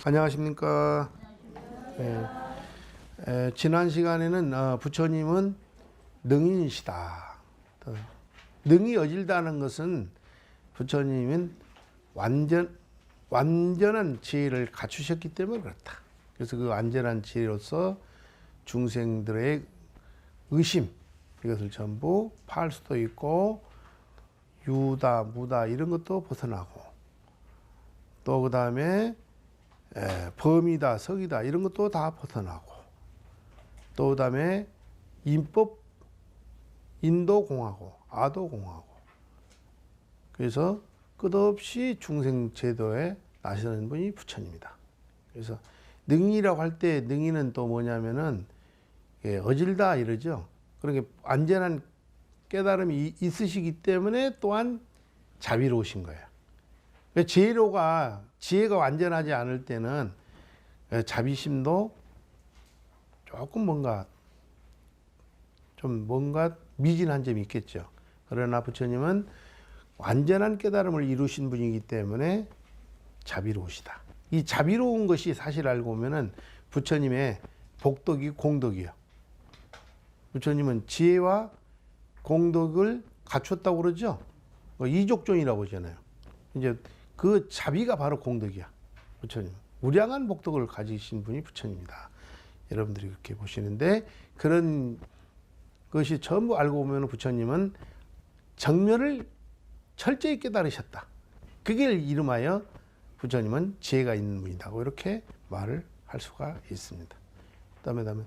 안녕하십니까. 지난 시간에는 부처님은 능인이시다. 능이 어질다는 것은 부처님은 완전한 지혜를 갖추셨기 때문에 그렇다. 그래서 그 완전한 지혜로서 중생들의 의심, 이것을 전부 파할 수도 있고, 유다, 무다 이런 것도 벗어나고, 또 그 다음에 범이다, 석이다 이런 것도 다 벗어나고, 또 그 다음에 인법, 인도공하고 아도공하고, 그래서 끝없이 중생 제도에 나서는 분이 부처님이다. 그래서 능이라고 할 때 능이는 또 뭐냐면은 어질다 이러죠. 그러니까 완전한 깨달음이 있으시기 때문에 또한 자비로우신 거예요. 지혜가 완전하지 않을 때는 자비심도 조금 뭔가 미진한 점이 있겠죠. 그러나 부처님은 완전한 깨달음을 이루신 분이기 때문에 자비로우시다. 이 자비로운 것이 사실 알고 보면은 부처님의 복덕이 공덕이요. 부처님은 지혜와 공덕을 갖췄다고 그러죠. 이족존이라고 하잖아요. 이제 그 자비가 바로 공덕이야. 부처님. 무량한 복덕을 가지신 분이 부처님이다. 여러분들이 그렇게 보시는데, 그런 것이 전부 알고 보면 부처님은 정면을 철저히 깨달으셨다. 그게 이름하여 부처님은 지혜가 있는 분이다고 이렇게 말을 할 수가 있습니다. 그다음에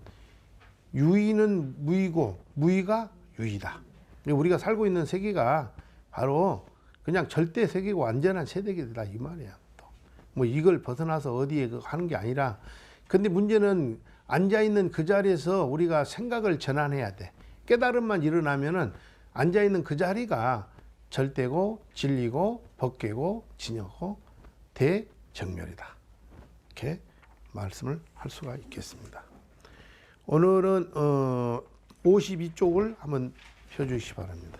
유의는 무의고 무의가 유의다. 우리가 살고 있는 세계가 바로 그냥 절대 세계고 완전한 세계다 이 말이야. 또 뭐 이걸 벗어나서 어디에 하는 게 아니라, 근데 문제는 앉아 있는 그 자리에서 우리가 생각을 전환해야 돼. 깨달음만 일어나면은 앉아 있는 그 자리가 절대고 진리고 법계고 진여고 대정멸이다. 이렇게 말씀을 할 수가 있겠습니다. 오늘은 52쪽을 한번 펴주시기 바랍니다.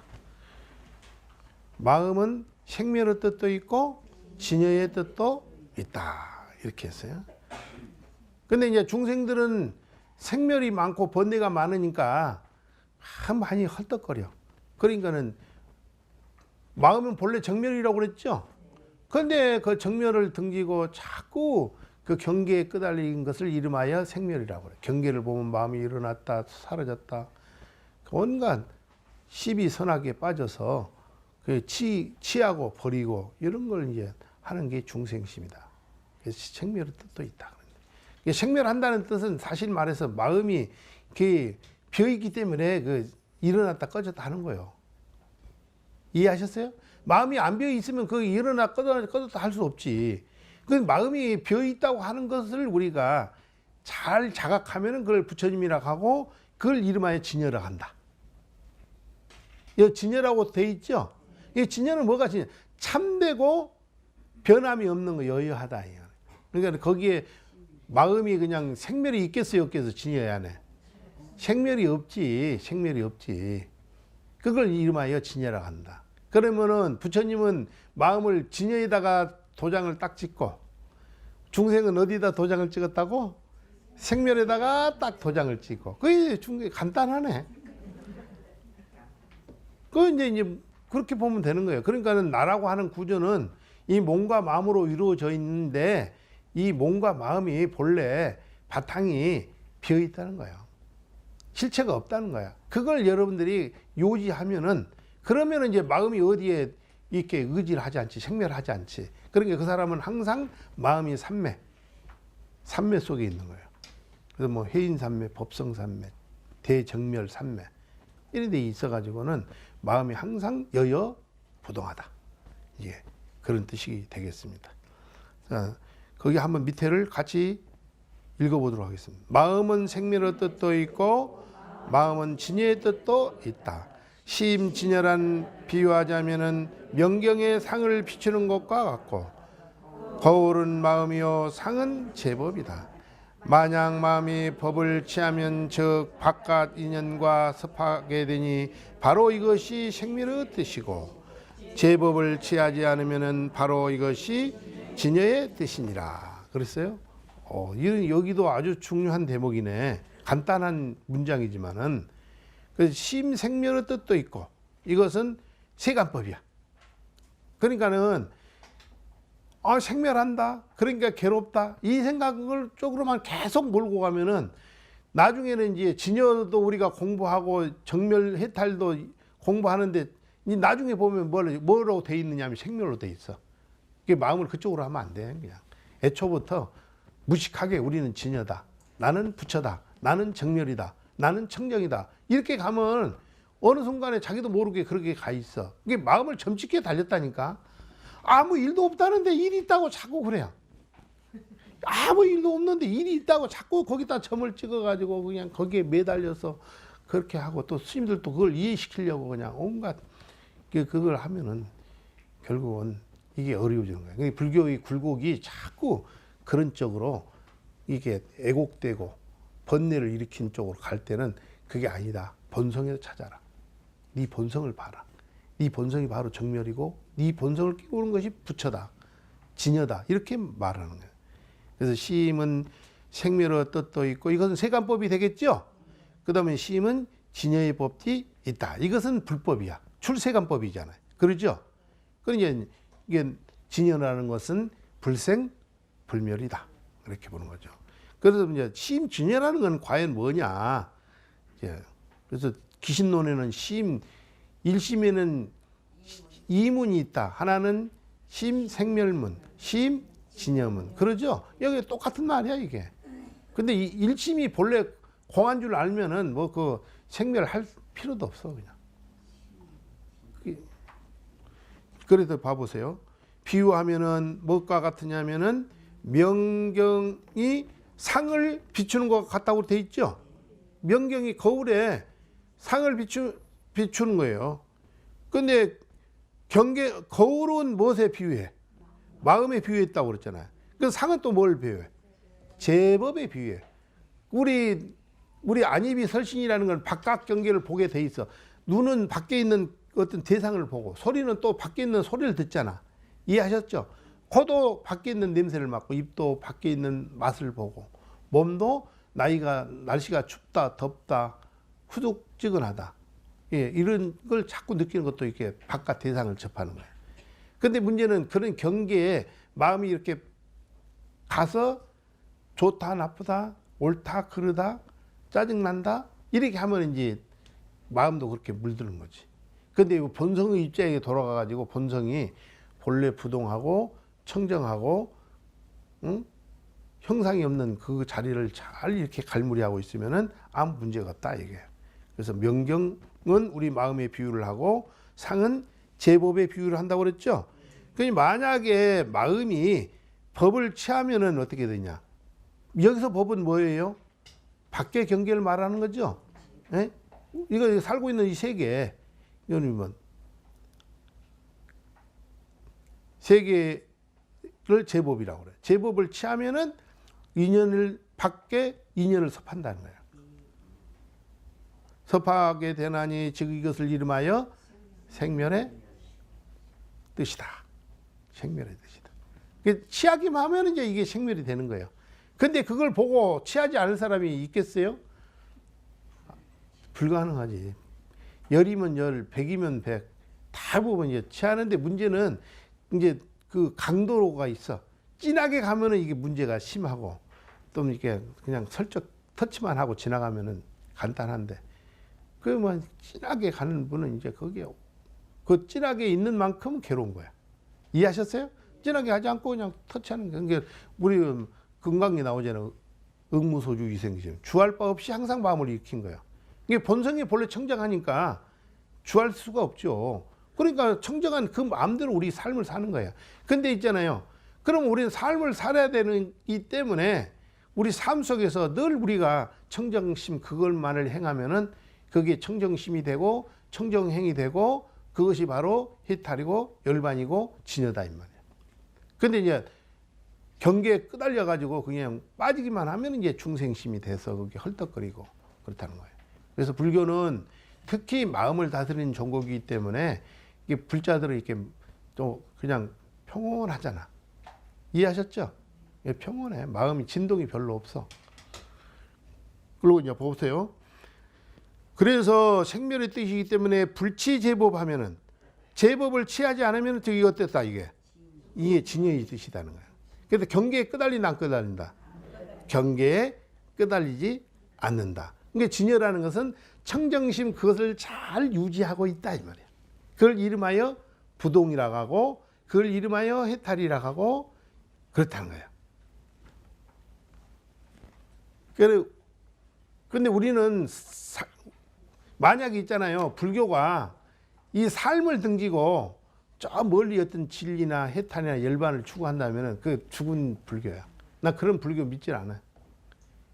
마음은 생멸의 뜻도 있고 진여의 뜻도 있다. 이렇게 했어요. 근데 이제 중생들은 생멸이 많고 번뇌가 많으니까 많이 헐떡거려. 그러니까는 마음은 본래 정멸이라고 그랬죠. 그런데 그 정멸을 등지고 자꾸 그 경계에 끄달린 것을 이름하여 생멸이라고 그래. 경계를 보면 마음이 일어났다, 사라졌다. 온갖 시비 선악에 빠져서 그 치하고 버리고 이런 걸 이제 하는 게 중생심이다. 그래서 생멸의 뜻도 있다. 생멸한다는 뜻은 사실 말해서 마음이 비어 있기 때문에 그 일어났다 꺼졌다 하는 거예요. 이해하셨어요? 마음이 안 비어 있으면 그 일어나 꺼졌다 할 수 없지. 그 마음이 비어 있다고 하는 것을 우리가 잘 자각하면은 그걸 부처님이라고 하고, 그걸 이름하여 진여라고 한다. 이 진여라고 돼 있죠? 이 진여는 뭐가 진여? 참되고 변함이 없는 거, 여여하다. 그러니까 거기에 마음이 그냥 생멸이 있겠어요, 없겠어요? 진여에 안에 생멸이 없지. 생멸이 없지. 그걸 이름하여 진여라고 한다. 그러면은 부처님은 마음을 진여에다가 도장을 딱 찍고, 중생은 어디다 도장을 찍었다고? 생멸에다가 딱 도장을 찍고. 그게 간단하네. 그 이제 그렇게 보면 되는 거예요. 그러니까는 나라고 하는 구조는 이 몸과 마음으로 이루어져 있는데, 이 몸과 마음이 본래 바탕이 비어 있다는 거예요. 실체가 없다는 거야. 그걸 여러분들이 요지하면은, 그러면은 이제 마음이 어디에 이렇게 의지를 하지 않지, 생멸하지 않지. 그러니까 그 사람은 항상 마음이 삼매 속에 있는 거예요. 그래서 뭐 해인삼매, 법성삼매, 대정멸삼매 이런 데 있어가지고는 마음이 항상 여여부동하다. 예, 그런 뜻이 되겠습니다. 자, 거기 한번 밑에를 같이 읽어보도록 하겠습니다. 마음은 생멸의 뜻도 있고 마음은 진여의 뜻도 있다. 시임진여란 비유하자면은 명경에 상을 비추는 것과 같고, 거울은 마음이요 상은 제법이다. 만약 마음이 법을 취하면 즉 바깥 인연과 섭하게 되니 바로 이것이 생멸의 뜻이고, 제법을 취하지 않으면은 바로 이것이 진여의 뜻이니라. 그랬어요? 여기도 아주 중요한 대목이네. 간단한 문장이지만은 심생멸의 뜻도 있고 이것은 세간법이야. 그러니까는 생멸한다. 그러니까 괴롭다. 이 생각을 쪽으로만 계속 몰고 가면은 나중에는 이제 진여도 우리가 공부하고 정멸 해탈도 공부하는데 나중에 보면 뭐로 돼 있느냐면 생멸로 돼 있어. 그게 마음을 그쪽으로 하면 안 돼. 그냥 애초부터 무식하게 우리는 진여다. 나는 부처다. 나는 정멸이다. 나는 청정이다. 이렇게 가면 어느 순간에 자기도 모르게 그렇게 가 있어. 이게 마음을 점찍게 달렸다니까. 아무 일도 없다는데 일이 있다고 자꾸 그래요. 아무 일도 없는데 일이 있다고 자꾸 거기다 점을 찍어가지고 그냥 거기에 매달려서 그렇게 하고 또 스님들도 그걸 이해시키려고 그냥 온갖 그걸 하면은 결국은 이게 어려워지는 거예요. 불교의 굴곡이 자꾸 그런 쪽으로 이게 애곡되고 번뇌를 일으킨 쪽으로 갈 때는 그게 아니다. 본성에서 찾아라. 네 본성을 봐라. 네 본성이 바로 정멸이고 네 본성을 깨우는 것이 부처다. 진여다. 이렇게 말하는 거예요. 그래서 시임은 생멸의 뜻도 있고 이것은 세간법이 되겠죠. 그 다음에 시임은 진여의 법이 있다. 이것은 불법이야. 출세간법이잖아요. 그러죠. 그러니까 이게 진여라는 것은 불생 불멸이다. 이렇게 보는 거죠. 그래서 이제 시임 진여라는 건 과연 뭐냐. 그래서 기신론에는 시임 1심에는 2문이 있다. 하나는 심생멸문, 심진여문. 그러죠? 여기 똑같은 말이야, 이게. 근데 이 1심이 본래 공한 줄 알면은 뭐 그 생멸할 필요도 없어, 그냥. 그래서 봐보세요. 비유하면은 뭐가 같으냐면은 명경이 상을 비추는 것 같다고 돼 있죠? 명경이 거울에 상을 비추는 거예요. 근데 거울은 무엇에 비유해? 마음에 비유했다고 그랬잖아요. 그 상은 또 뭘 비유해? 제법에 비유해. 우리 안입이 설신이라는 건 바깥 경계를 보게 돼 있어. 눈은 밖에 있는 어떤 대상을 보고 소리는 또 밖에 있는 소리를 듣잖아. 이해하셨죠? 코도 밖에 있는 냄새를 맡고 입도 밖에 있는 맛을 보고 몸도 날씨가 춥다 덥다 후둑지근하다. 예, 이런 걸 자꾸 느끼는 것도 이렇게 바깥 대상을 접하는 거예요. 근데 문제는 그런 경계에 마음이 이렇게 가서 좋다 나쁘다 옳다 그르다 짜증난다 이렇게 하면 이제 마음도 그렇게 물드는 거지. 근데 본성의 입장에 돌아가 가지고 본성이 본래 부동하고 청정하고 형상이 없는 그 자리를 잘 이렇게 갈무리하고 있으면은 아무 문제가 없다 이게. 그래서 명경은 우리 마음의 비유를 하고 상은 제법의 비유를 한다고 그랬죠. 그러니 만약에 마음이 법을 취하면은 어떻게 되냐? 여기서 법은 뭐예요? 밖의 경계를 말하는 거죠. 예? 이거 살고 있는 이 세계, 이거는 세계를 제법이라고 그래. 제법을 취하면은 밖에 인연을 섭한다는 거예요. 섭하게 되나니 즉 이것을 이름하여 생멸의 뜻이다. 생멸의 뜻이다. 취하기만 하면 이제 이게 생멸이 되는 거예요. 근데 그걸 보고 취하지 않을 사람이 있겠어요? 불가능하지. 10이면 10, 100이면 100. 대부분 이제 취하는데 문제는 이제 그 강도가 있어. 진하게 가면은 이게 문제가 심하고 또 이렇게 그냥 슬쩍 터치만 하고 지나가면은 간단한데 뭐 진하게 가는 분은 이제 거기에 그 진하게 있는 만큼 괴로운 거야. 이해하셨어요? 진하게 하지 않고 그냥 터치하는 게. 그러니까 우리 금강에 나오잖아요. 응무소주 위생기심. 주할 바 없이 항상 마음을 익힌 거야. 이게 본성이 본래 청정하니까 주할 수가 없죠. 그러니까 청정한 그 마음대로 우리 삶을 사는 거야. 근데 있잖아요. 그럼 우리는 삶을 살아야 되기 때문에 우리 삶 속에서 늘 우리가 청정심 그걸만을 행하면은 그게 청정심이 되고 청정행이 되고 그것이 바로 해탈이고 열반이고 진여다 이 말이야. 근데 이제 경계에 끄달려 가지고 그냥 빠지기만 하면 이제 중생심이 돼서 그게 헐떡거리고 그렇다는 거예요. 그래서 불교는 특히 마음을 다스리는 종교이기 때문에 이게 불자들은 이렇게 또 그냥 평온하잖아. 이해하셨죠? 평온해. 마음이 진동이 별로 없어. 그리고 이제 보세요. 그래서 생멸의 뜻이기 때문에 불치제법하면은 제법을 취하지 않으면 저기 어땠다 이게 진여의 뜻이라는 거야. 그래서 경계에 끄달린다 안 끄달린다. 경계에 끄달리지 않는다. 그러니까 진여라는 것은 청정심 그것을 잘 유지하고 있다 이 말이야. 그걸 이름하여 부동이라고 하고 그걸 이름하여 해탈이라고 하고 그렇다는 거야. 그런데 우리는 만약에 있잖아요. 불교가 이 삶을 등지고 저 멀리 어떤 진리나 해탈이나 열반을 추구한다면 그 죽은 불교야. 나 그런 불교 믿질 않아.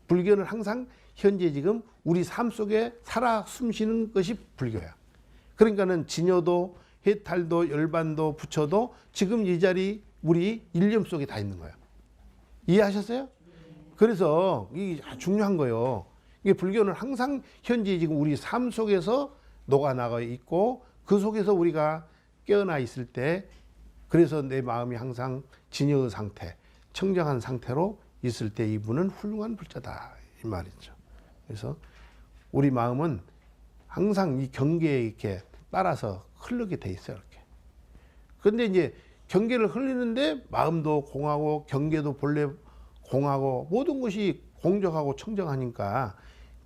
불교는 항상 현재 지금 우리 삶 속에 살아 숨쉬는 것이 불교야. 그러니까는 진여도 해탈도 열반도 부처도 지금 이 자리 우리 일념 속에 다 있는 거야. 이해하셨어요? 그래서 이게 중요한 거예요. 이게 불교는 항상 현재 지금 우리 삶 속에서 녹아나가 있고 그 속에서 우리가 깨어나 있을 때 그래서 내 마음이 항상 진여의 상태, 청정한 상태로 있을 때 이분은 훌륭한 불자다 이 말이죠. 그래서 우리 마음은 항상 이 경계에 이렇게 따라서 흐르게 돼 있어요. 이렇게. 그런데 이제 경계를 흐르는데 마음도 공하고 경계도 본래 공하고 모든 것이 공정하고 청정하니까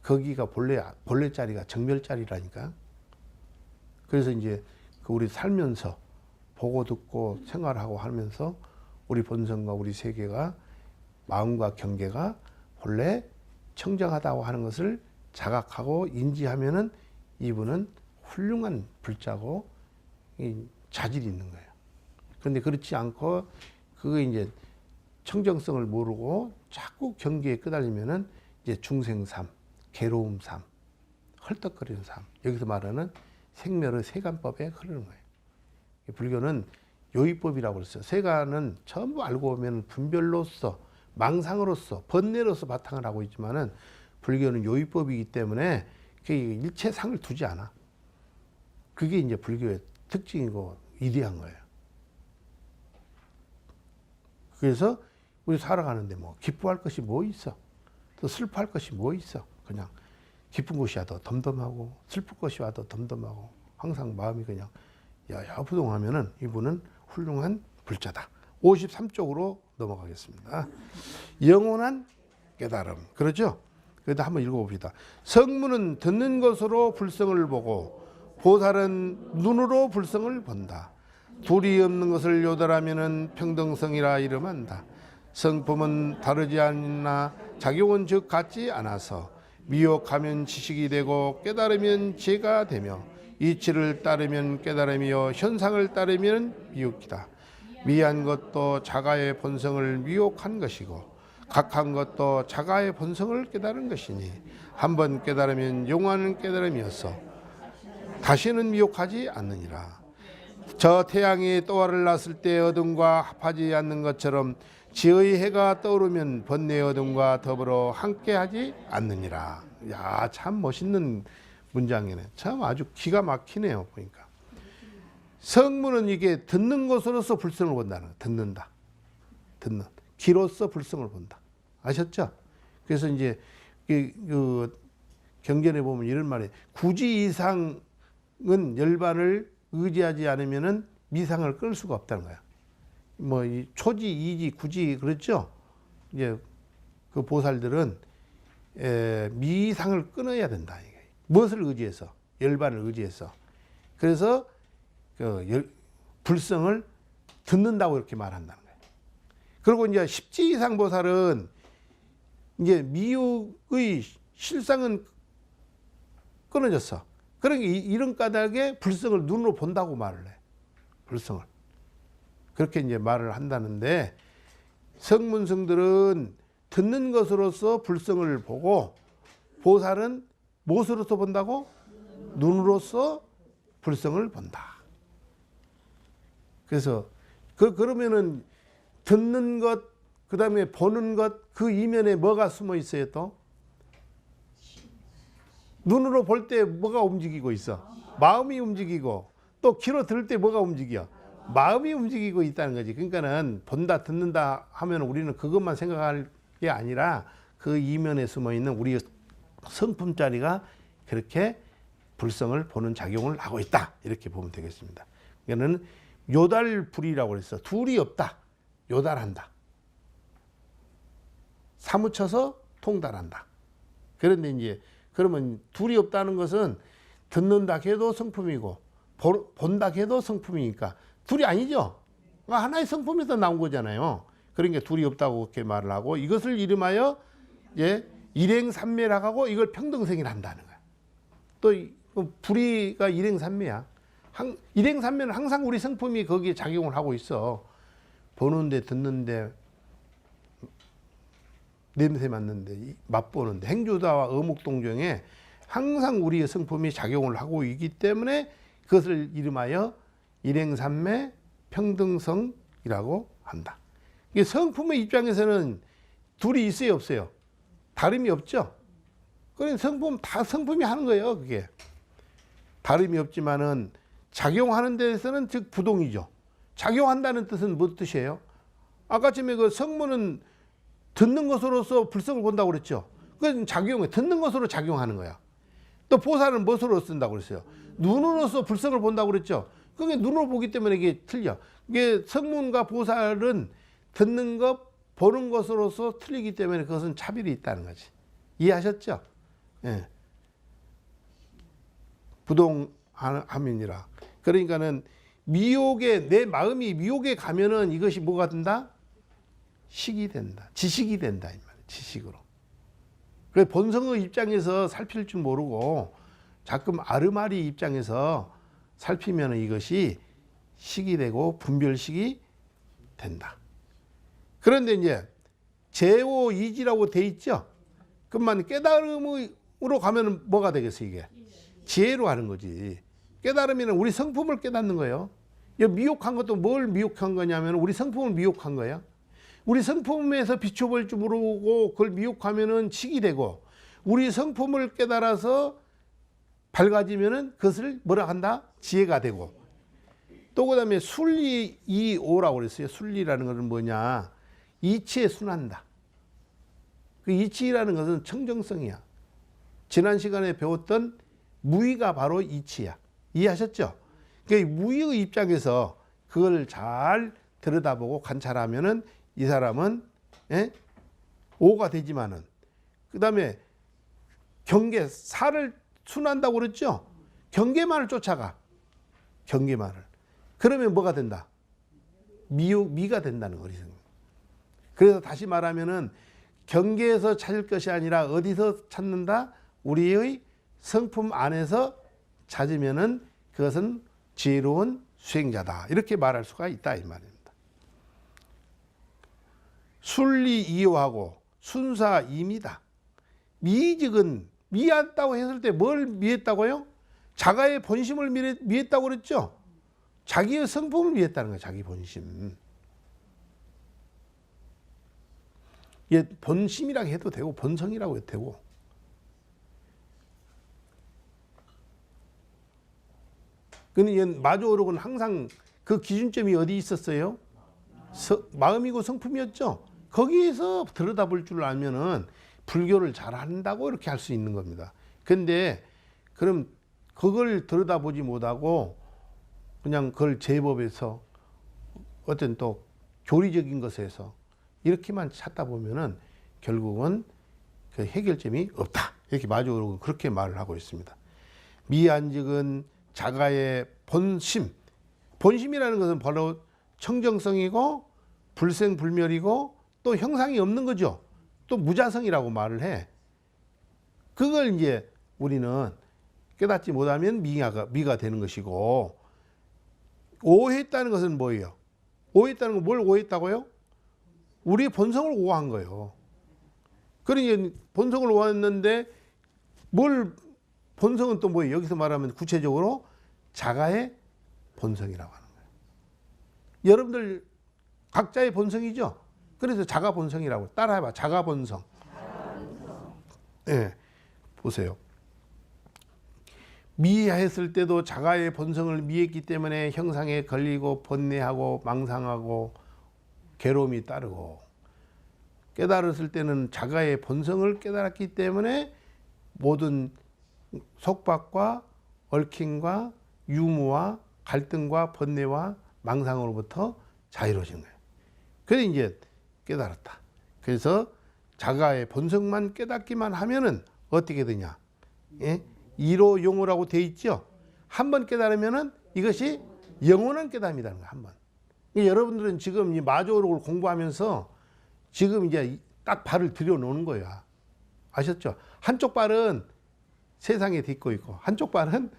거기가 본래 자리가 정멸 자리라니까. 그래서 이제 그 우리 살면서 보고 듣고 생활하고 하면서 우리 본성과 우리 세계가 마음과 경계가 본래 청정하다고 하는 것을 자각하고 인지하면은 이분은 훌륭한 불자고 자질이 있는 거예요. 그런데 그렇지 않고 그거 이제 청정성을 모르고 자꾸 경계에 끄달리면은 이제 중생삼, 괴로움 삶, 헐떡거리는 삶. 여기서 말하는 생멸의 세간법에 흐르는 거예요. 불교는 요의법이라고 그랬어요. 세간은 전부 알고 보면 분별로서, 망상으로서, 번뇌로서 바탕을 하고 있지만은 불교는 요의법이기 때문에 일체 상을 두지 않아. 그게 이제 불교의 특징이고 위대한 거예요. 그래서 우리 살아가는데 뭐 기뻐할 것이 뭐 있어? 또 슬퍼할 것이 뭐 있어? 그냥 기쁜 것이 와도 덤덤하고 슬플 것이 와도 덤덤하고 항상 마음이 그냥 야야부동하면은 이분은 훌륭한 불자다. 53쪽으로 넘어가겠습니다. 영원한 깨달음. 그렇죠? 그래도 한번 읽어봅시다. 성문은 듣는 것으로 불성을 보고 보살은 눈으로 불성을 본다. 둘이 없는 것을 요달하면은 평등성이라 이름한다. 성품은 다르지 않나 작용은 즉 같지 않아서 미혹하면 지식이 되고 깨달으면 죄가 되며 이치를 따르면 깨달음이요 현상을 따르면 미혹이다. 미한 것도 자가의 본성을 미혹한 것이고 각한 것도 자가의 본성을 깨달은 것이니 한번 깨달으면 영원한 깨달음이었어 다시는 미혹하지 않느니라. 저 태양이 또아를 낳았을 때 어둠과 합하지 않는 것처럼 지의 해가 떠오르면 번뇌 어둠과 더불어 함께하지 않느니라. 야, 참 멋있는 문장이네. 참 아주 기가 막히네요. 보니까 성문은 이게 듣는 것으로서 불성을 본다는 거예요. 듣는다. 듣는 귀로서 불성을 본다. 아셨죠? 그래서 이제 그 경전에 보면 이런 말이에요. 굳이 이상은 열반을 의지하지 않으면은 미상을 끌 수가 없다는 거야. 뭐 이 초지, 이지, 굳이 그렇죠. 이제 그 보살들은 미상을 끊어야 된다. 이게. 무엇을 의지해서? 열반을 의지해서. 그래서 그 불성을 듣는다고 이렇게 말한다는 거예요. 그리고 이제 십지 이상 보살은 이제 미혹의 실상은 끊어졌어. 그러니까 이런 까닭에 불성을 눈으로 본다고 말을 해. 불성을. 그렇게 이제 말을 한다는데 성문성들은 듣는 것으로서 불성을 보고 보살은 무엇으로서 본다고? 눈으로서 불성을 본다. 그래서 그러면은 듣는 것, 그 다음에 보는 것, 그 이면에 뭐가 숨어 있어요 또? 눈으로 볼 때 뭐가 움직이고 있어? 마음이 움직이고 또 귀로 들을 때 뭐가 움직여? 마음이 움직이고 있다는 거지. 그러니까는 본다 듣는다 하면 우리는 그것만 생각할 게 아니라 그 이면에 숨어 있는 우리 성품자리가 그렇게 불성을 보는 작용을 하고 있다. 이렇게 보면 되겠습니다. 그러니까는 요달불이라고 그랬어. 둘이 없다. 요달한다. 사무쳐서 통달한다. 그런데 이제 그러면 둘이 없다는 것은 듣는다 해도 성품이고 본다 해도 성품이니까 둘이 아니죠. 하나의 성품에서 나온 거잖아요. 그러니까 둘이 없다고 그렇게 말을 하고 이것을 이름하여 일행삼매라고 하고 이걸 평등생이라 한다는 거야. 또 불이가 일행삼매야. 일행삼매는 항상 우리 성품이 거기에 작용을 하고 있어. 보는데 듣는데 냄새 맡는데 맛보는데 행주다와 어묵동정에 항상 우리의 성품이 작용을 하고 있기 때문에 그것을 이름하여 일행삼매 평등성이라고 한다. 이게 성품의 입장에서는 둘이 있어요 없어요? 다름이 없죠. 그러니까 성품 다 성품이 하는 거예요. 그게 다름이 없지만은 작용하는 데에서는 즉 부동이죠. 작용한다는 뜻은 무슨 뜻이에요? 아까 전에 그 성문은 듣는 것으로서 불성을 본다고 그랬죠. 그건 작용해. 듣는 것으로 작용하는 거야. 또 보살은 무엇으로 쓴다고 그랬어요? 눈으로서 불성을 본다고 그랬죠. 그게 눈으로 보기 때문에 이게 틀려. 이게 성문과 보살은 듣는 것, 보는 것으로서 틀리기 때문에 그것은 차별이 있다는 거지. 이해하셨죠? 예. 부동함이니라. 그러니까는 미혹에 내 마음이 미혹에 가면은 이것이 뭐가 된다? 식이 된다. 지식이 된다 이 말이에요. 지식으로. 그래서 본성의 입장에서 살필 줄 모르고 자꾸 아르마리 입장에서 살피면 이것이 식이 되고 분별식이 된다. 그런데 이제 제오이지라고 돼 있죠. 그만 깨달음으로 가면 뭐가 되겠어 이게? 지혜로 가는 거지. 깨달으면 우리 성품을 깨닫는 거예요. 미혹한 것도 뭘 미혹한 거냐면 우리 성품을 미혹한 거예요. 우리 성품에서 비춰볼 줄 모르고 그걸 미혹하면은 식이 되고 우리 성품을 깨달아서 밝아지면은 그것을 뭐라 한다? 지혜가 되고 또 그다음에 순리이오라고 그랬어요. 순리라는 것은 뭐냐? 이치에 순한다. 그 이치라는 것은 청정성이야. 지난 시간에 배웠던 무의가 바로 이치야. 이해하셨죠? 그러니까 무의의 입장에서 그걸 잘 들여다보고 관찰하면은 이 사람은 오가 되지만은 그 다음에 경계 사를 순한다고 그랬죠. 경계만을 쫓아가. 경계만을. 그러면 뭐가 된다? 미가 된다는 거지. 그래서 다시 말하면은 경계에서 찾을 것이 아니라 어디서 찾는다? 우리의 성품 안에서 찾으면은 그것은 지혜로운 수행자다. 이렇게 말할 수가 있다 이 말입니다. 순리이요하고 순사임이다. 미직은 미했다고 했을 때 뭘 미했다고요? 자가의 본심을 미했다고 그랬죠. 자기의 성품을 미했다는 거예요. 자기 본심. 예, 본심이라고 해도 되고 본성이라고 해도 되고. 근데 마조오록은 항상 그 기준점이 어디 있었어요? 마음이고 성품이었죠. 거기에서 들여다볼 줄 알면은 불교를 잘 한다고 이렇게 할 수 있는 겁니다. 근데 그럼 그걸 들여다보지 못하고 그냥 그걸 제법에서 어떤 또 교리적인 것에서 이렇게만 찾다 보면은 결국은 그 해결점이 없다. 이렇게 마조오록은 그렇게 말을 하고 있습니다. 미안직은 자가의 본심. 본심이라는 것은 바로 청정성이고 불생불멸이고 또 형상이 없는 거죠. 또 무자성이라고 말을 해. 그걸 이제 우리는 깨닫지 못하면 미가 되는 것이고, 오해했다는 것은 뭐예요? 오해했다는 건 뭘 오해했다고요? 우리의 본성을 오해한 거예요. 그러니 본성을 오해했는데 본성은 또 뭐예요? 여기서 말하면 구체적으로 자가의 본성이라고 하는 거예요. 여러분들 각자의 본성이죠? 그래서 자가 본성이라고. 따라해봐. 자가 본성. 예. 네, 보세요. 미해했을 때도 자가의 본성을 미했기 때문에 형상에 걸리고 번뇌하고 망상하고 괴로움이 따르고, 깨달았을 때는 자가의 본성을 깨달았기 때문에 모든 속박과 얽힘과 유무와 갈등과 번뇌와 망상으로부터 자유로워진 거예요. 그래서 이제 깨달았다. 그래서 자가의 본성만 깨닫기만 하면은 어떻게 되냐? 예? 이로 영호라고 돼 있죠. 한번 깨달으면은 이것이 영원한 깨달음이라는 거야. 한번. 여러분들은 지금 이 마조록을 공부하면서 지금 이제 딱 발을 들여놓는 거야. 아셨죠? 한쪽 발은 세상에 딛고 있고, 한쪽 발은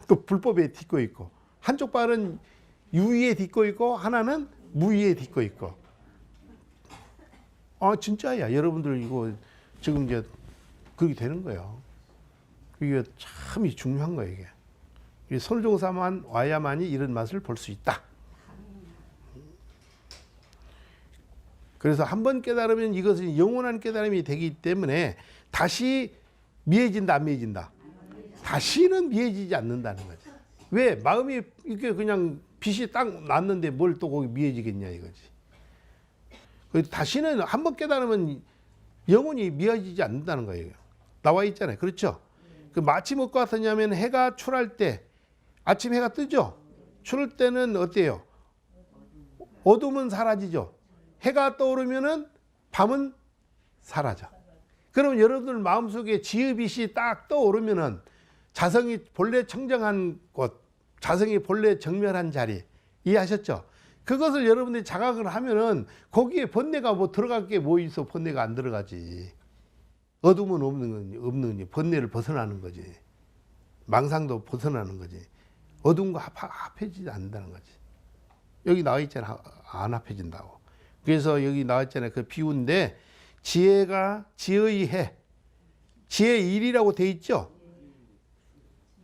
또 불법에 딛고 있고, 한쪽 발은 유의에 딛고 있고, 하나는 무의에 딛고 있고. 아, 진짜야. 여러분들 이거 지금 이제 그렇게 되는 거예요. 이게 참 중요한 거예요, 이게. 선정사만 와야만이 이런 맛을 볼 수 있다. 그래서 한번 깨달으면 이것은 영원한 깨달음이 되기 때문에 다시 미해진다, 안 미해진다? 다시는 미해지지 않는다는 거지. 왜? 마음이 이렇게 그냥 빛이 딱 났는데 뭘 또 거기 미해지겠냐 이거지. 다시는 한번 깨달으면 영원히 미해지지 않는다는 거예요. 나와 있잖아요. 그렇죠? 마치 무엇과 같았냐면 해가 출할 때, 아침 해가 뜨죠? 출을 때는 어때요? 어둠은 사라지죠? 해가 떠오르면은 밤은 사라져. 그럼 여러분들 마음속에 지의 빛이 딱 떠오르면은 자성이 본래 청정한 곳, 자성이 본래 정멸한 자리, 이해하셨죠? 그것을 여러분들이 자각을 하면은 거기에 번뇌가 뭐 들어갈 게 뭐 있어? 번뇌가 안 들어가지. 어둠은 없는 번뇌를 벗어나는 거지. 망상도 벗어나는 거지. 어둠과 합해지지 않는다는 거지. 여기 나와 있잖아. 안 합해진다고. 그래서 여기 나와 있잖아요. 그 비유인데 지혜가 지혜의 해, 지혜의 일이라고 돼 있죠.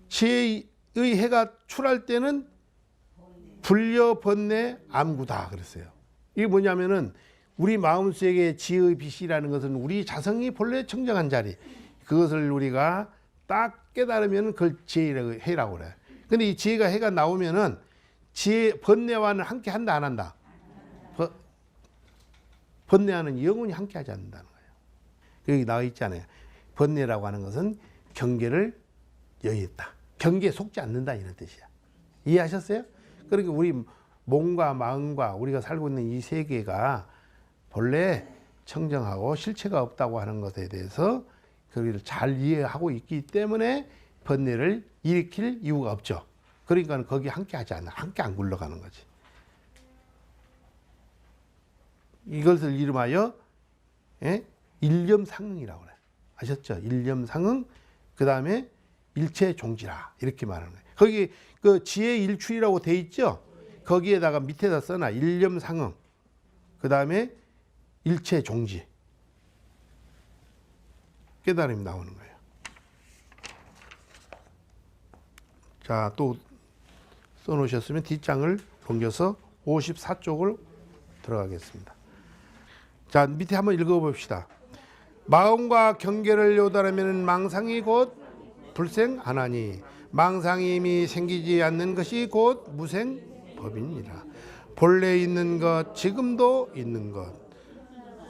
지혜의 해가 출할 때는 불려 번뇌 암구다 그랬어요. 이게 뭐냐면은 우리 마음속에 지혜의 빛이라는 것은 우리 자성이 본래 청정한 자리, 그것을 우리가 딱 깨달으면 그걸 지혜의 해라고 그래. 근데 이 지혜가 해가 나오면은 지혜 번뇌와는 함께 한다, 안 한다? 번뇌와는 영원히 함께 하지 않는다는 거예요. 여기 나와 있잖아요. 번뇌라고 하는 것은 경계를 여의했다. 경계에 속지 않는다 이런 뜻이야. 이해하셨어요? 그러니까 우리 몸과 마음과 우리가 살고 있는 이 세계가 본래 청정하고 실체가 없다고 하는 것에 대해서 그걸 잘 이해하고 있기 때문에 번뇌를 일으킬 이유가 없죠. 그러니까 거기 함께 하지 않아. 함께 안 굴러가는 거지. 이것을 이름하여 일념상응이라고 그래. 아셨죠? 일념상응, 그 다음에 일체종지라 이렇게 말하는 거예요. 거기 그 지혜일출이라고 돼 있죠? 거기에다가 밑에다 써놔. 일념상응, 그 다음에 일체종지. 깨달음이 나오는 거예요. 자, 또 써놓으셨으면 뒷장을 넘겨서 54쪽을 들어가겠습니다. 자, 밑에 한번 읽어봅시다. 마음과 경계를 요달하면 망상이 곧 불생하나니 망상이 이미 생기지 않는 것이 곧 무생법이니라. 본래 있는 것, 지금도 있는 것,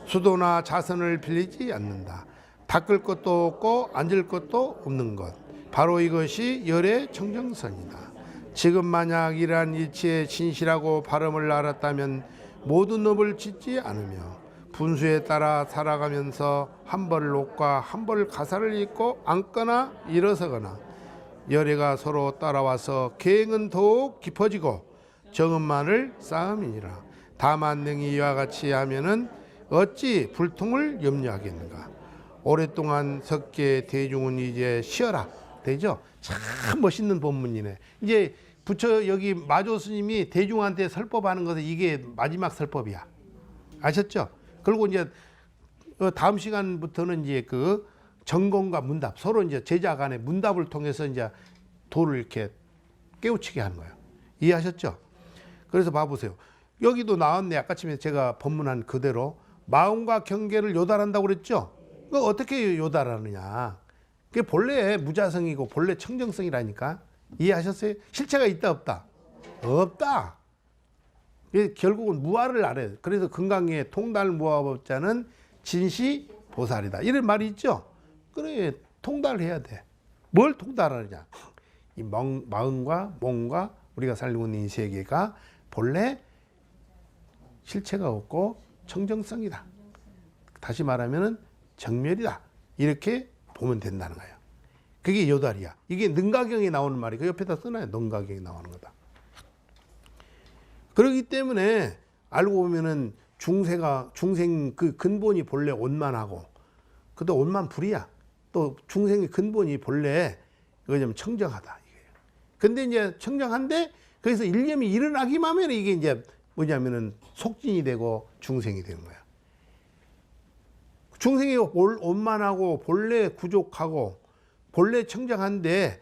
수도나 자선을 빌리지 않는다. 닦을 것도 없고 앉을 것도 없는 것, 바로 이것이 열의 청정선이다. 지금 만약 이러한 일체의 진실하고 발음을 알았다면 모든 업을 짓지 않으며 분수에 따라 살아가면서 한 벌 옷과 한 벌 가사를 입고 앉거나 일어서거나 열애가 서로 따라와서 계행은 더욱 깊어지고 정음만을 쌓음이니라. 다만 능히 이와 같이 하면은 어찌 불통을 염려하겠는가. 오랫동안 석계 대중은 이제 쉬어라 되죠. 참 멋있는 본문이네. 이제 부처 여기 마조 스님이 대중한테 설법하는 것은 이게 마지막 설법이야. 아셨죠? 그리고 이제 다음 시간부터는 이제 그 정공과 문답, 서로 이제 제자 간의 문답을 통해서 이제 도를 이렇게 깨우치게 하는 거예요. 이해하셨죠? 그래서 봐보세요. 여기도 나왔네. 아까쯤에 제가 법문한 그대로 마음과 경계를 요달한다고 그랬죠? 그 어떻게 요달하느냐? 그게 본래 무자성이고 본래 청정성이라니까. 이해하셨어요? 실체가 있다 없다? 없다. 결국은 무아를 알아요. 그래서 금강의 통달무아법자는 진시보살이다. 이런 말이 있죠. 그래, 통달을 해야 돼. 뭘 통달하느냐? 이 마음과 몸과 우리가 살고 있는 이 세계가 본래 실체가 없고 청정성이다. 다시 말하면 정멸이다. 이렇게 보면 된다는 거예요. 그게 요달이야. 이게 능가경에 나오는 말이 그 옆에다 써놔요. 능가경에 나오는 거다. 그렇기 때문에 알고 보면은 중생 그 근본이 본래 원만하고, 그도 원만불이야. 또 중생의 근본이 본래 이거냐면 청정하다. 이거예요. 근데 이제 청정한데 거기서 일념이 일어나기만 하면 이게 이제 뭐냐면은 속진이 되고 중생이 되는 거야. 중생이 원만하고 본래 부족하고 본래 청정한데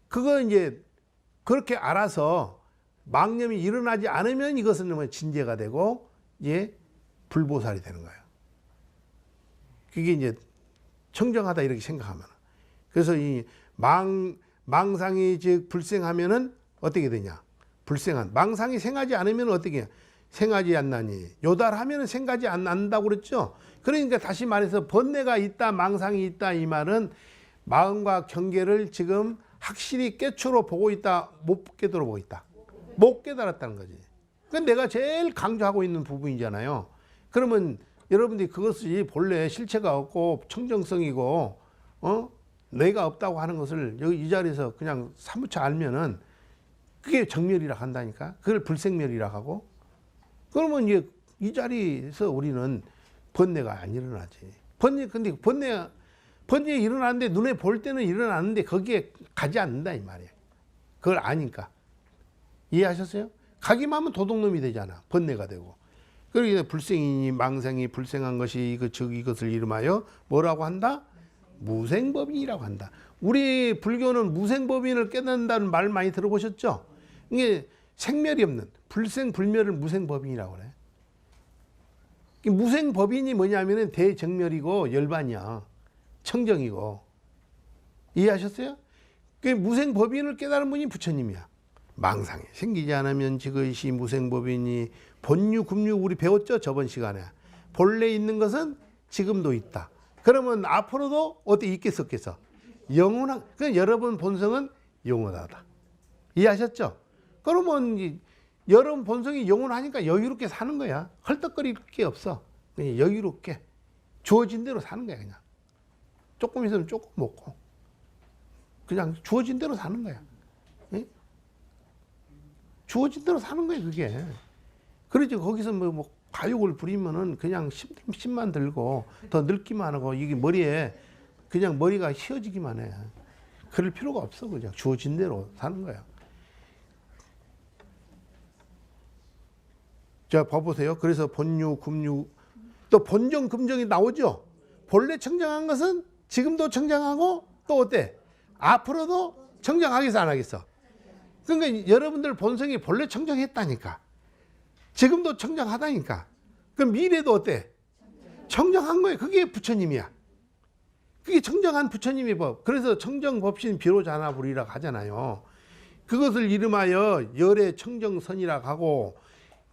그거 이제 그렇게 알아서 망념이 일어나지 않으면 이것은 진재가 되고 이제 불보살이 되는 거예요. 그게 이제 청정하다 이렇게 생각하면. 그래서 이 망상이 즉 불생하면은 어떻게 되냐? 불생한 망상이 생하지 않으면 어떻게 생하지 않나니 요달하면은 생하지 않는다고 그랬죠. 그러니까 다시 말해서 번뇌가 있다, 망상이 있다 이 말은 마음과 경계를 지금 확실히 깨추로 보고 있다, 못 깨달아 보고 있다. 못 깨달았다는 거지. 그건 내가 제일 강조하고 있는 부분이잖아요. 그러면 여러분들이 그것이 본래 실체가 없고 청정성이고 내가 없다고 하는 것을 여기 이 자리에서 그냥 사무쳐 알면은 그게 정멸이라 한다니까. 그걸 불생멸이라 하고. 그러면 이제 이 자리에서 우리는 번뇌가 안 일어나지. 근데 번뇌 일어나는데 눈에 볼 때는 일어나는데 거기에 가지 않는다 이 말이에요. 그걸 아니까. 이해하셨어요? 가기만 하면 도둑놈이 되잖아. 번뇌가 되고. 그러기에 불생이니 망상이 불생한 것이 이것을 이름하여 뭐라고 한다? 무생법인이라고 한다. 우리 불교는 무생법인을 깨닫는다는 말 많이 들어보셨죠? 이게 생멸이 없는 불생불멸을 무생법인이라고 그래. 무생법인이 뭐냐면은 대정멸이고 열반이야. 청정이고. 이해하셨어요? 그 무생법인을 깨달은 분이 부처님이야. 망상이 생기지 않으면 지그시 무생법인이 본유 금유 우리 배웠죠? 저번 시간에. 본래 있는 것은 지금도 있다. 그러면 앞으로도 어디 있겠었겠어? 영원한. 그러니까 여러분 본성은 영원하다. 이해하셨죠? 그러면 여러분 본성이 영원하니까 여유롭게 사는 거야. 헐떡거릴 게 없어. 그냥 여유롭게 주어진 대로 사는 거야. 그냥 조금 있으면 조금 먹고 그냥 주어진 대로 사는 거야. 예? 주어진 대로 사는 거야 그게. 그러지 거기서 뭐 과욕을 부리면은 그냥 심만 들고 더 늙기만 하고 이게 머리에 그냥 머리가 휘어지기만 해. 그럴 필요가 없어. 그냥 주어진 대로 사는 거야. 자, 봐보세요. 그래서 본유, 금유, 또 본정, 금정이 나오죠? 본래 청정한 것은 지금도 청정하고 또 어때? 앞으로도 청정하겠어, 안 하겠어? 그러니까 여러분들 본성이 본래 청정했다니까. 지금도 청정하다니까. 그럼 미래도 어때? 청정한 거예요. 그게 부처님이야. 그게 청정한 부처님의 법. 그래서 청정법신 비로자나불이라고 하잖아요. 그것을 이름하여 열의 청정선이라고 하고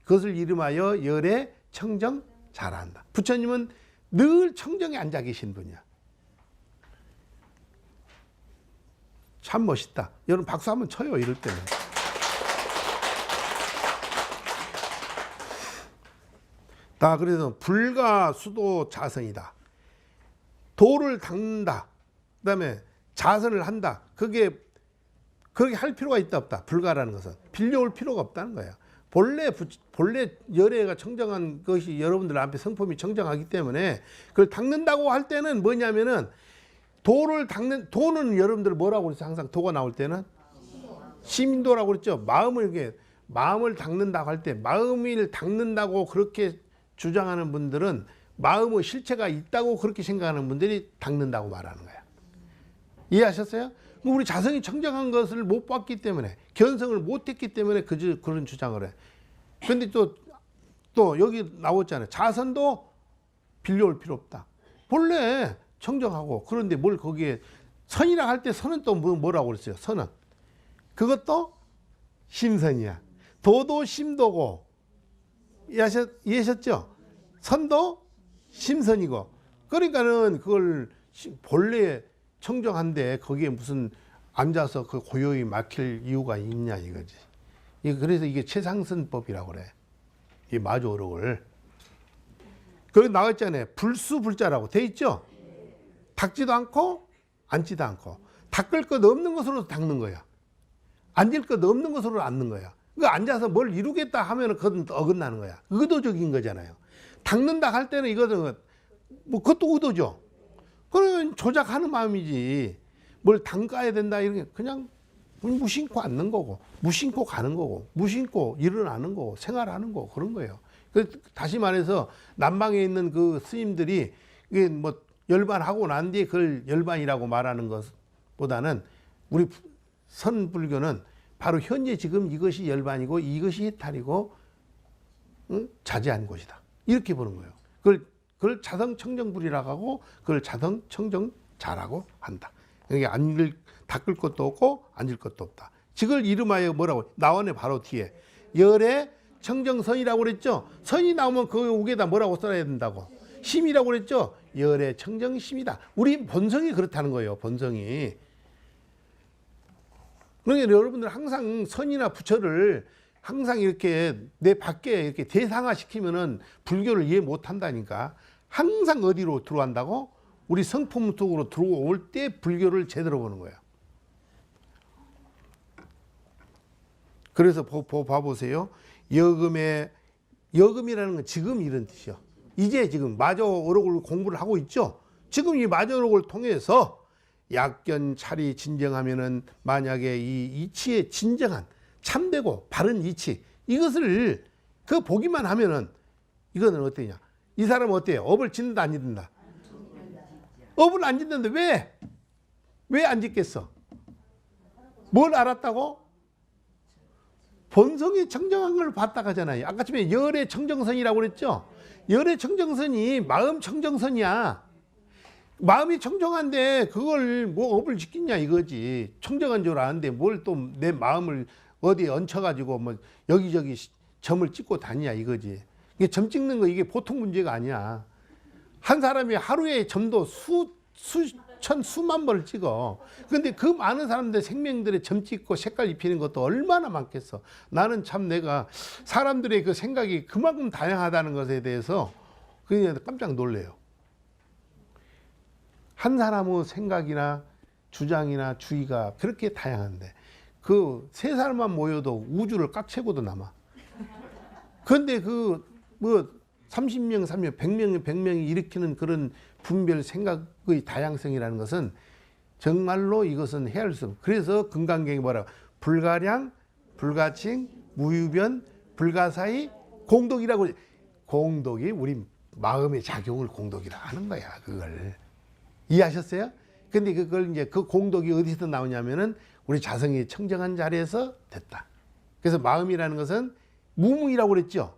그것을 이름하여 열의 청정자란다. 부처님은 늘 청정에 앉아 계신 분이야. 참 멋있다. 여러분 박수 한번 쳐요. 이럴 때는. 다 그래서 불가 수도 자선이다. 도를 닦는다. 그다음에 자선을 한다. 그게 그렇게 할 필요가 있다 없다. 불가라는 것은 빌려올 필요가 없다는 거예요. 본래 열애가 청정한 것이 여러분들 앞에 성품이 청정하기 때문에 그걸 닦는다고 할 때는 뭐냐면은 도는 여러분들 뭐라고 그랬어? 항상 도가 나올 때는 시민도라고 그랬죠. 마음을 닦는다고 할 때 마음을 닦는다고 그렇게 주장하는 분들은 마음의 실체가 있다고 그렇게 생각하는 분들이 닦는다고 말하는 거야. 이해하셨어요? 우리 자성이 청정한 것을 못 봤기 때문에 견성을 못 했기 때문에 그런 주장을 해. 근데 또 여기 나왔잖아요. 자선도 빌려올 필요 없다. 본래 청정하고 그런데 뭘 거기에 선이라 할 때 선은 또 뭐라고 그랬어요? 선은 그것도 심선이야. 도도 심도고, 이해하셨죠? 선도 심선이고. 그러니까는 그걸 본래 청정한데 거기에 무슨 앉아서 그 고요히 막힐 이유가 있냐 이거지. 그래서 이게 최상선법이라고 그래. 이 마조록을. 거기 나와 있잖아요. 불수불자라고 돼 있죠? 닦지도 않고 앉지도 않고. 닦을 것 없는 것으로 닦는 거야. 앉을 것 없는 것으로 앉는 거야. 그 앉아서 뭘 이루겠다 하면 그건 어긋나는 거야. 의도적인 거잖아요. 닦는다 할 때는 이거는 뭐 그것도 의도죠. 그러면 조작하는 마음이지. 뭘 담가야 된다 이런 게 그냥 무심코 앉는 거고, 무심코 가는 거고, 무심코 일어나는 거고, 생활하는 거고 그런 거예요. 다시 말해서 남방에 있는 그 스님들이 이게 뭐 열반하고 난 뒤에 그걸 열반이라고 말하는 것보다는 우리 선불교는 바로 현재 지금 이것이 열반이고 이것이 해탈이고 자제한 곳이다. 이렇게 보는 거예요. 그걸 자성청정불이라고 하고 그걸 자성청정자라고 한다. 그러니까 닦을 것도 없고 앉을 것도 없다. 지걸 이름하여 뭐라고? 나오네 바로 뒤에. 열의 청정선이라고 그랬죠. 선이 나오면 그 위에다 뭐라고 써야 된다고? 심이라고 그랬죠. 열의 청정심이다. 우리 본성이 그렇다는 거예요. 본성이. 그러니까 여러분들 항상 선이나 부처를 항상 이렇게 내 밖에 이렇게 대상화 시키면은 불교를 이해 못 한다니까. 항상 어디로 들어간다고? 우리 성품 속으로 들어올 때 불교를 제대로 보는 거야. 그래서 봐보세요. 여금이라는 건 지금 이런 뜻이요. 이제 지금 마저오록을 공부를 하고 있죠. 지금 이 마저오록을 통해서 약견 차리 진정하면은 만약에 이 이치의 진정한 참되고 바른 이치 이것을 그 보기만 하면은 이거는 어떠냐? 이 사람은 어때요? 업을 짓는다 안 짓는다? 업을 안 짓는데 왜? 왜 안 짓겠어? 뭘 알았다고? 본성이 청정한 걸 봤다 하잖아요. 아까 전에 열의 청정선이라고 그랬죠? 열의 청정선이 마음 청정선이야. 마음이 청정한데 그걸 뭐 업을 짓겠냐 이거지. 청정한 줄 아는데 뭘 또 내 마음을 어디에 얹혀가지고 뭐 여기저기 점을 찍고 다니냐 이거지. 이게 점 찍는 거 이게 보통 문제가 아니야. 한 사람이 하루에 점도 수만 번을 찍어. 근데 그 많은 사람들 생명들의 점 찍고 색깔 입히는 것도 얼마나 많겠어. 나는 참 내가 사람들의 그 생각이 그만큼 다양하다는 것에 대해서 그냥 깜짝 놀래요. 한 사람의 생각이나 주장이나 주의가 그렇게 다양한데 그 세 사람만 모여도 우주를 꽉 채고도 남아. 그런데 그 뭐 30명, 100명이 일으키는 그런 분별 생각의 다양성이라는 것은 정말로 이것은 헤아릴 수 없어. 그래서 금강경이 뭐라고? 불가량, 불가칭, 무유변, 불가사의, 공덕이라고. 공덕이 우리 마음의 작용을 공덕이라 하는 거야. 그걸 이해하셨어요? 근데 그걸 이제 그 공덕이 어디서 나오냐면은 우리 자성이 청정한 자리에서 됐다. 그래서 마음이라는 것은 무문이라고 그랬죠.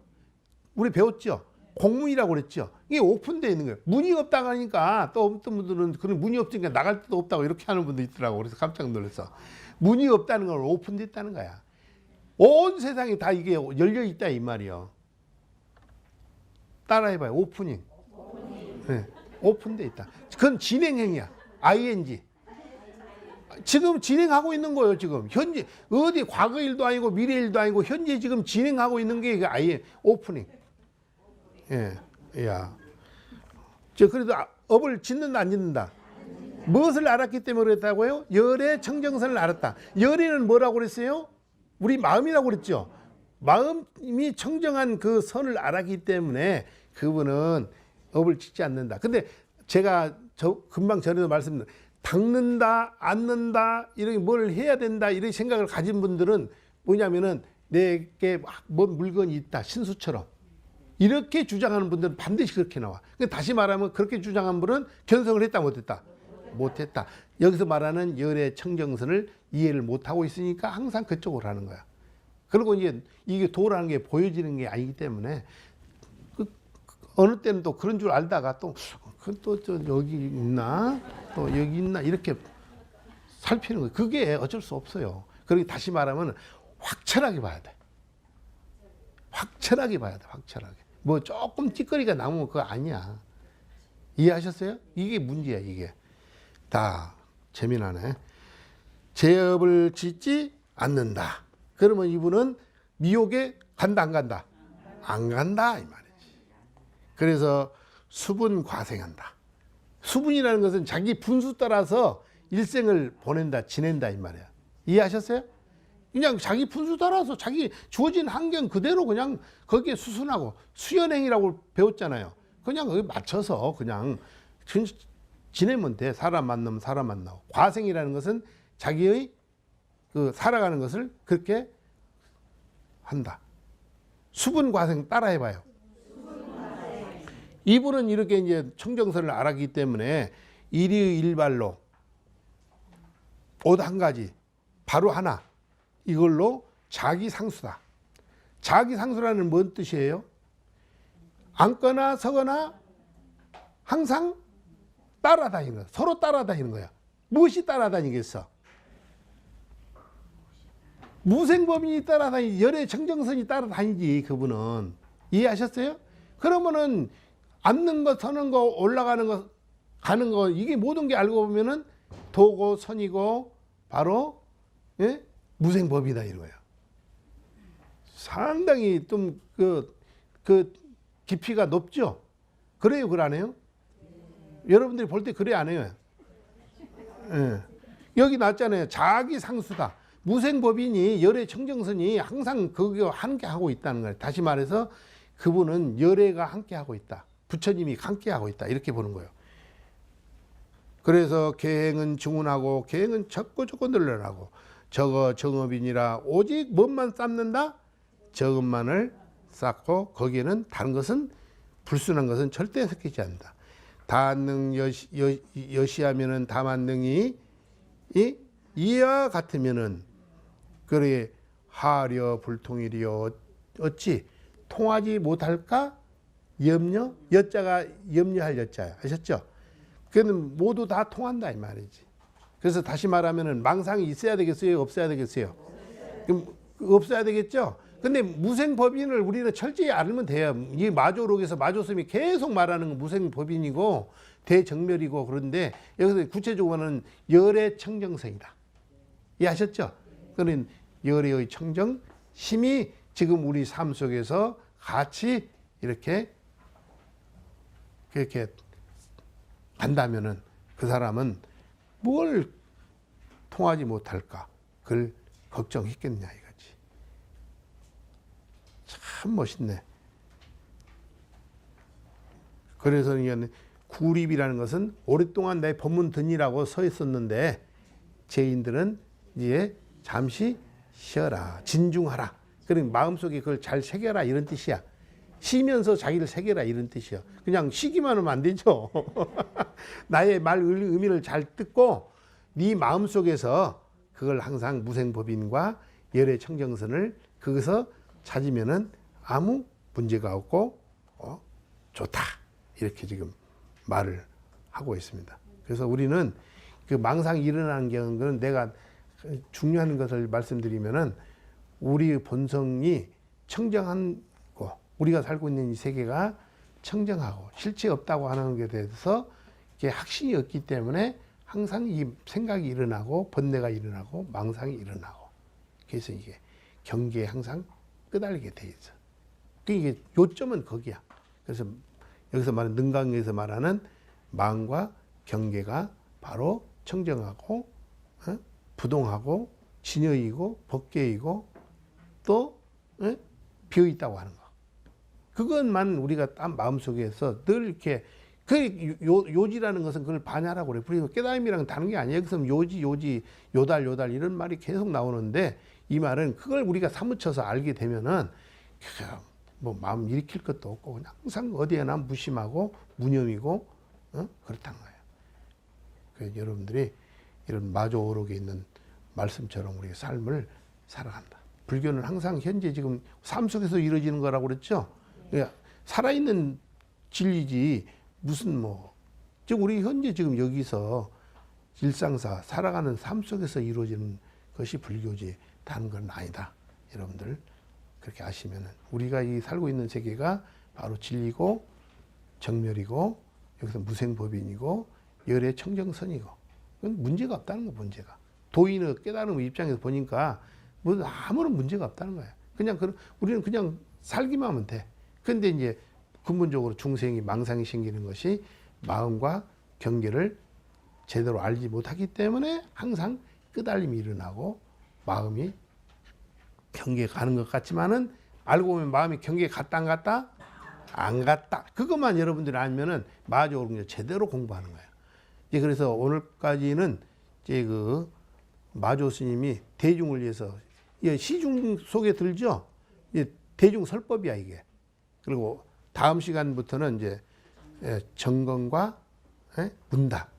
우리 배웠죠. 공문이라고 그랬죠. 이게 오픈되어 있는 거예요. 문이 없다고 하니까 또 어떤 분들은 그런 문이 없으니까 나갈 데도 없다고 이렇게 하는 분도 있더라고. 그래서 깜짝 놀랐어. 문이 없다는 걸 오픈됐다는 거야. 온 세상이 다 이게 열려 있다 이 말이요. 따라해봐요. 오프닝. 네, 오픈돼 있다. 그건 진행형이야. ing. 지금 진행하고 있는 거예요. 지금 현재 어디 과거 일도 아니고 미래 일도 아니고 현재 지금 진행하고 있는 게 아예 오프닝. 예, 야. 저 그래도 업을 짓는다 안 짓는다. 무엇을 알았기 때문에 그랬다고요? 열의 청정선을 알았다. 열에는 뭐라고 그랬어요? 우리 마음이라고 그랬죠. 마음이 청정한 그 선을 알았기 때문에 그분은 업을 짓지 않는다. 근데 제가 금방 전에도 말씀드린 닦는다, 앉는다, 이런 뭘 해야 된다 이런 생각을 가진 분들은 뭐냐면은 내게 뭔 물건이 있다 신수처럼 이렇게 주장하는 분들은 반드시 그렇게 나와. 다시 말하면 그렇게 주장한 분은 견성을 했다 못했다? 못했다. 여기서 말하는 열의 청정선을 이해를 못하고 있으니까 항상 그쪽으로 하는 거야. 그리고 이제 이게 도라는 게 보여지는 게 아니기 때문에 어느 때는 또 그런 줄 알다가 또 여기 있나 또 여기 있나 이렇게 살피는 거예요. 그게 어쩔 수 없어요. 그러니 다시 말하면 확철하게 봐야 돼. 확철하게 봐야 돼. 확철하게. 뭐 조금 찌꺼리가 남으면 그거 아니야. 이해하셨어요? 이게 문제야. 이게 다 재미나네. 죄업을 짓지 않는다. 그러면 이분은 미혹에 간다 안 간다? 안 간다 이 말이지. 그래서 수분 과생한다. 수분이라는 것은 자기 분수 따라서 일생을 보낸다, 지낸다 이 말이야. 이해하셨어요? 그냥 자기 분수 따라서 자기 주어진 환경 그대로 그냥 거기에 수순하고 수연행이라고 배웠잖아요. 그냥 거기 맞춰서 그냥 지내면 돼. 사람 만나면 사람 만나고. 과생이라는 것은 자기의 그 살아가는 것을 그렇게 한다. 수분 과생 따라해봐요. 이분은 이렇게 이제 청정선을 알았기 때문에 일희일발로 옷 한 가지, 바로 하나, 이걸로 자기상수다. 자기상수라는 뭔 뜻이에요? 앉거나 서거나 항상 따라다니는 거야. 서로 따라다니는 거야. 무엇이 따라다니겠어? 무생법인이 따라다니지, 열의 청정선이 따라다니지. 그분은 이해하셨어요? 그러면은 앉는 거, 서는 거, 올라가는 거, 가는 거, 이게 모든 게 알고 보면은 도고 선이고 바로 예? 무생법이다 이런 거야. 상당히 좀 그 깊이가 높죠. 그래요, 그걸 안 해요? 여러분들이 볼 때 그래 안 해요? 예. 여기 나왔잖아요. 자기 상수다. 무생법인이 열의 청정선이 항상 그거 함께 하고 있다는 거예요. 다시 말해서 그분은 열애가 함께 하고 있다. 부처님이 함께 하고 있다. 이렇게 보는 거예요. 그래서 계행은 중운하고 계행은 적고 늘어나고 저거 정업이니라 오직 뭔만 쌓는다? 저것만을 쌓고 거기에는 다른 것은 불순한 것은 절대 섞이지 않는다. 다한능 여시하면은 다만능이 이와 같으면은 그래 하려 불통이리요 어찌 통하지 못할까? 염려? 여자가 염려할 여자야. 아셨죠? 그는 모두 다 통한다 이 말이지. 그래서 다시 말하면은 망상이 있어야 되겠어요? 없어야 되겠어요? 그럼 없어야 되겠죠? 근데 무생법인을 우리는 철저히 알면 돼요. 이 마조록에서 마조스님이 계속 말하는 건 무생법인이고 대정멸이고 그런데 여기서 구체적으로는 열의 청정성이다. 이해하셨죠? 그런 열의 청정심이 지금 우리 삶 속에서 같이 이렇게 간다면은 그 사람은 뭘 통하지 못할까? 그걸 걱정했겠냐 이거지. 참 멋있네. 그래서 이게 구립이라는 것은 오랫동안 내 법문 듣니라고 서 있었는데 죄인들은 이제 잠시 쉬어라, 진중하라. 그러니까 마음속에 그걸 잘 새겨라 이런 뜻이야. 쉬면서 자기를 새겨라 이런 뜻이야. 그냥 쉬기만 하면 안 되죠. 나의 말 의미를 잘 듣고 네 마음속에서 그걸 항상 무생법인과 열의 청정선을 거기서 찾으면은 아무 문제가 없고 좋다 이렇게 지금 말을 하고 있습니다. 그래서 우리는 그 망상이 일어나는 경우는 내가 중요한 것을 말씀드리면은 우리 본성이 청정한 거, 우리가 살고 있는 이 세계가 청정하고 실체 없다고 하는 것에 대해서 이게 확신이 없기 때문에 항상 이 생각이 일어나고 번뇌가 일어나고 망상이 일어나고 그래서 이게 경계에 항상 끄달리게 돼 있어. 이게 요점은 거기야. 그래서 여기서 말하는 능강에서 말하는 마음과 경계가 바로 청정하고 부동하고 진여이고 법계이고 또 비어 있다고 하는 거. 그것만 우리가 딱 마음속에서 늘 이렇게 그 요지라는 것은 그걸 반야라고 그래. 그리고 깨달음이랑 다른 게 아니에요. 여기서 요지, 요달 이런 말이 계속 나오는데 이 말은 그걸 우리가 사무쳐서 알게 되면은 뭐 마음 일으킬 것도 없고 그냥 항상 어디에나 무심하고 무념이고 그렇다는 거예요. 그래서 여러분들이 이런 마조오록에 있는 말씀처럼 우리의 삶을 살아간다. 불교는 항상 현재 지금 삶 속에서 이루어지는 거라고 그랬죠. 그러니까 살아있는 진리지 무슨 뭐 지금 우리 현재 지금 여기서 일상사 살아가는 삶 속에서 이루어지는 것이 불교지 다른 건 아니다. 여러분들 그렇게 아시면은 우리가 이 살고 있는 세계가 바로 진리고 정멸이고 여기서 무생법인이고 열의 청정선이고 그건 문제가 없다는 거 문제가. 도인의 깨달음 입장에서 보니까 뭐 아무런 문제가 없다는 거예요. 그냥 우리는 그냥 살기만 하면 돼. 근데 이제 근본적으로 중생이 망상이 생기는 것이 마음과 경계를 제대로 알지 못하기 때문에 항상 끄달림이 일어나고 마음이 경계에 가는 것 같지만은 알고 보면 마음이 경계에 갔다 안 갔다? 안 갔다. 그것만 여러분들이 알면은 마적으로 그냥 제대로 공부하는 거예요. 이제 그래서 오늘까지는 이제 그 마조 스님이 대중을 위해서 시중 속에 들죠. 대중 설법이야 이게. 그리고 다음 시간부터는 이제 정건과 문답.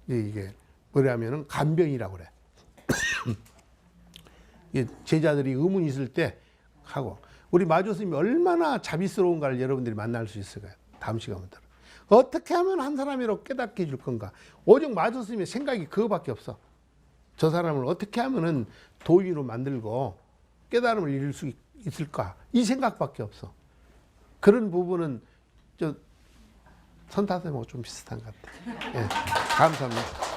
이게 뭐냐면은 간병이라고 그래. 제자들이 의문이 있을 때 하고 우리 마조 스님이 얼마나 자비스러운가를 여러분들이 만날 수 있을 거예요. 다음 시간부터 어떻게 하면 한 사람이라고 깨닫게 해줄 건가. 오직 마조 스님의 생각이 그거밖에 없어. 저 사람을 어떻게 하면은 도인으로 만들고 깨달음을 이룰 수 있을까 이 생각밖에 없어. 그런 부분은 저 선타쌤하고 좀 비슷한 것 같아요. 예, 감사합니다.